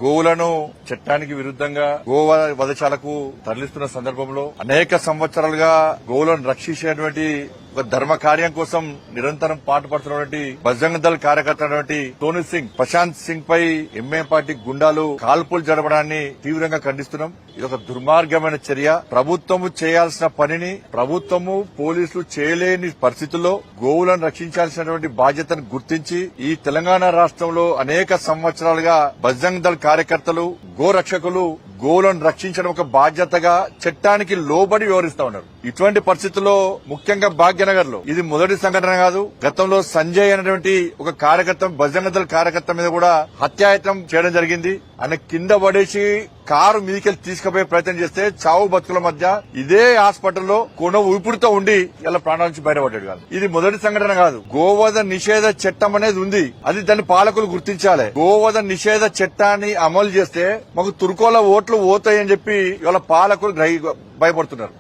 గోవులను చట్టానికి విరుద్దంగా గోవ వధశాలకు తరలిస్తున్న సందర్భంలో అనేక సంవత్సరాలుగా గోవులను రక్షించేటువంటి ఒక ధర్మ కార్యం కోసం నిరంతరం పాటుపడుతున్నటువంటి బజరంగ దళ్ కార్యకర్త Sonu Singh, Prashanth Singh pi m a party గుండాలు కాల్పులు జరపడాన్ని తీవ్రంగా ఖండిస్తున్నాం. ఇది ఒక దుర్మార్గమైన చర్య. ప్రభుత్వము చేయాల్సిన పనిని ప్రభుత్వము పోలీసులు చేయలేని పరిస్థితుల్లో గోవులను రక్షించాల్సినటువంటి బాధ్యతను గుర్తించి ఈ తెలంగాణ రాష్ట్రంలో అనేక సంవత్సరాలుగా బజరంగ దళ్ కార్యకర్తలు, గోరక్షకులు గోవులను రక్షించడం ఒక బాధ్యతగా చట్టానికి లోబడి వ్యవహరిస్తా ఉన్నారు. ఇటువంటి పరిస్థితుల్లో ముఖ్యంగా భాగ్యనగర్ లో ఇది మొదటి సంఘటన కాదు. గతంలో సంజయ్ అనేటువంటి ఒక కార్యకర్త, బజరంగ దళ్ కార్యకర్త మీద కూడా హత్యాయత్నం చేయడం జరిగింది. ఆయన కింద పడేసి కారు మీదికెళ్లి తీసుకుపోయే ప్రయత్నం చేస్తే చావు బతుకుల మధ్య ఇదే హాస్పిటల్లో కొన ఊపిరితో ఉండి ఇలా ప్రాణాల నుంచి బయటపడ్డాడు కాదు. ఇది మొదటి సంఘటన కాదు. గోవధ నిషేధ చట్టం అనేది ఉంది. అది దాన్ని పాలకులు గుర్తించాలి. గోవధ నిషేధ చట్టాన్ని అమలు చేస్తే మాకు తుర్కోల ఓట్లు పోతాయని చెప్పి ఇవాళ పాలకులు భయపడుతున్నారు.